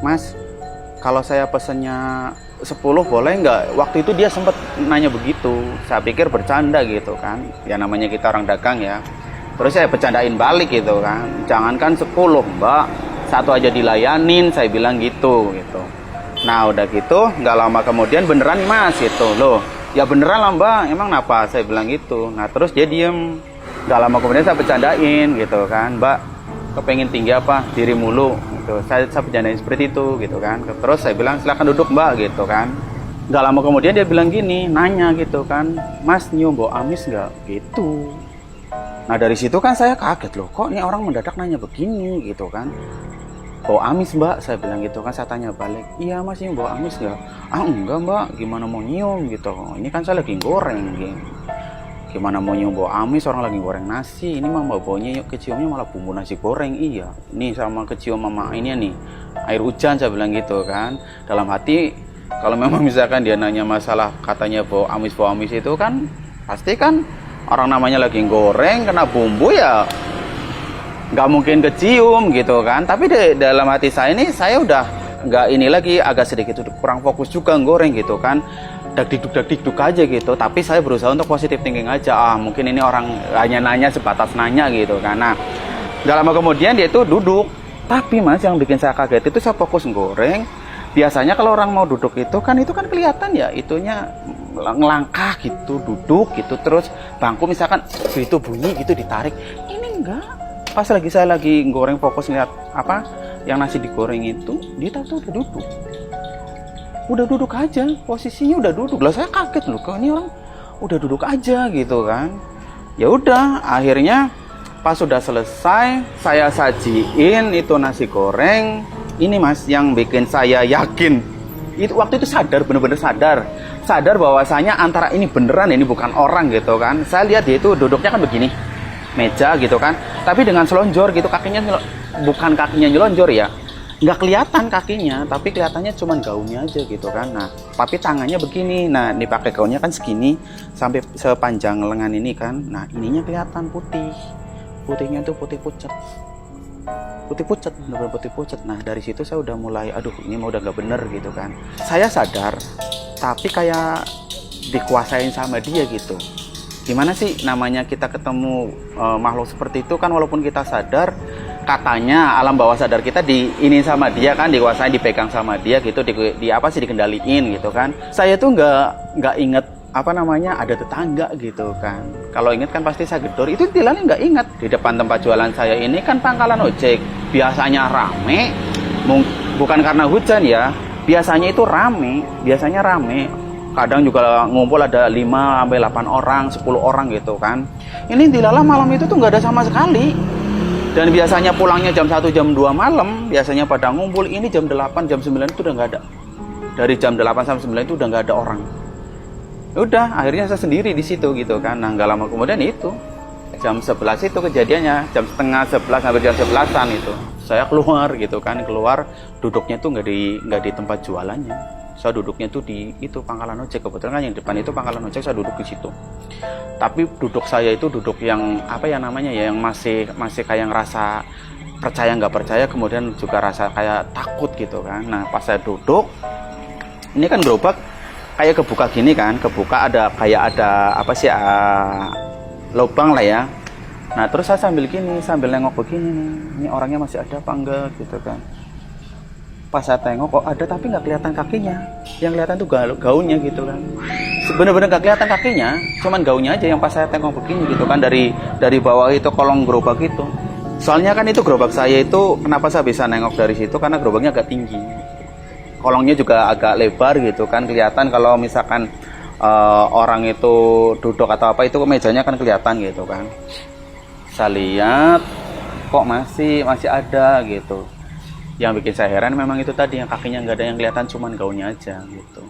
Mas, kalau saya pesennya 10 boleh nggak? Waktu itu dia sempat nanya begitu. Saya pikir bercanda gitu kan. Ya namanya kita orang dagang ya. Terus saya bercandain balik gitu kan. Jangankan 10 mbak, satu aja dilayanin, saya bilang gitu. Nah udah gitu, nggak lama kemudian beneran mas itu loh. Ya beneran lah mbak, emang kenapa? Saya bilang gitu. Nah terus dia diem. Nggak lama kemudian saya bercandain gitu kan. Mbak, kepengen tinggi apa? Diri mulu. Saya bercandain seperti itu gitu kan. Terus saya bilang silakan duduk mbak gitu kan. Nggak lama kemudian dia bilang gini, nanya gitu kan, mas nyium bau amis nggak gitu. Nah dari situ kan saya kaget loh, kok ini orang mendadak nanya begini gitu kan. Bau amis mbak, saya bilang gitu kan. Saya tanya balik, iya mas nyium bau amis nggak? Ah enggak mbak, gimana mau nyium gitu, ini kan saya lagi goreng gitu. Gimana mau nyium bau amis, orang lagi goreng nasi. Ini mah baunya keciumnya malah bumbu nasi goreng. Iya, nih sama kecium mama ini nih air hujan, saya bilang gitu kan. Dalam hati, kalau memang misalkan dia nanya masalah katanya bau amis itu kan pasti kan orang namanya lagi goreng kena bumbu ya nggak mungkin kecium gitu kan. Tapi dalam hati saya ini saya udah nggak ini lagi, agak sedikit kurang fokus juga goreng gitu kan. Dagdikduk aja gitu. Tapi saya berusaha untuk positive thinking aja. Mungkin ini orang hanya nanya sebatas nanya gitu kan. Nah gak lama kemudian dia itu duduk. Tapi mas yang bikin saya kaget itu saya fokus goreng. Biasanya kalau orang mau duduk itu kan kelihatan ya, itunya ngelangkah gitu, duduk gitu. Terus bangku misalkan itu bunyi gitu ditarik. Ini enggak. Pas saya lagi goreng fokus ngeliat apa yang nasi digoreng itu, dia tahu udah duduk. Udah duduk aja, posisinya udah duduk. Lah saya kaget loh, kok ini orang udah duduk aja gitu kan. Ya udah, akhirnya pas sudah selesai saya sajiin itu nasi goreng. Ini mas yang bikin saya yakin. Itu waktu itu sadar, bener-bener sadar bahwasanya antara ini beneran, ini bukan orang gitu kan. Saya lihat dia itu duduknya kan begini, meja gitu kan. Tapi dengan selonjor gitu, kakinya bukan kakinya nyelonjor ya. Nggak kelihatan kakinya, tapi kelihatannya cuma gaunnya aja gitu kan. Nah, tapi tangannya begini. Nah, dipakai gaunnya kan segini sampai sepanjang lengan ini kan. Nah, ininya kelihatan putih. Putihnya tuh putih pucat. Bener-bener putih pucat. Nah, dari situ saya udah mulai, aduh ini mah udah nggak bener gitu kan. Saya sadar, tapi kayak dikuasain sama dia gitu. Gimana sih namanya kita ketemu makhluk seperti itu kan, walaupun kita sadar, katanya alam bawah sadar kita ini sama dia kan, dikuasain, dipegang sama dia gitu, dikendaliin gitu kan. Saya tuh nggak inget apa namanya ada tetangga gitu kan. Kalau inget kan pasti saya gedor. Itu tilangnya nggak inget. Di depan tempat jualan saya ini kan pangkalan ojek. Biasanya rame, bukan karena hujan ya. Biasanya rame. Kadang juga ngumpul ada 5-8 orang, 10 orang gitu kan. Ini dilala malam itu tuh nggak ada sama sekali. Dan biasanya pulangnya jam 1, jam 2 malam. Biasanya pada ngumpul, ini jam 8, jam 9 itu udah nggak ada. Dari jam 8 sampai 9 itu udah nggak ada orang. Udah, akhirnya saya sendiri di situ gitu kan. Nah, nggak lama kemudian itu. Jam 11 itu kejadiannya. Jam setengah 11 sampai jam 11-an itu. Saya keluar gitu kan. Keluar, duduknya tuh nggak di tempat jualannya. Saya duduknya tuh di itu pangkalan ojek. Kebetulan kan yang depan itu pangkalan ojek, saya duduk di situ. Tapi duduk saya itu duduk yang apa ya namanya ya, yang masih kayak ngerasa percaya nggak percaya, kemudian juga rasa kayak takut gitu kan. Nah pas saya duduk, ini kan gerobak kayak kebuka gini kan, ada apa sih lubang lah ya. Nah terus saya sambil nengok begini nih, ini orangnya masih ada apa enggak gitu kan. Pas saya tengok kok ada, tapi nggak kelihatan kakinya. Yang kelihatan tuh gaunnya gitu kan. Bener-bener nggak kelihatan kakinya, cuman gaunnya aja yang pas saya tengok begini gitu kan, dari bawah itu kolong gerobak itu. Soalnya kan itu gerobak saya itu, kenapa saya bisa nengok dari situ, karena gerobaknya agak tinggi. Kolongnya juga agak lebar gitu kan, kelihatan kalau misalkan orang itu duduk atau apa, itu mejanya kan kelihatan gitu kan. Saya lihat kok masih ada gitu. Yang bikin saya heran memang itu tadi, yang kakinya nggak ada, yang kelihatan cuman gaunnya aja gitu.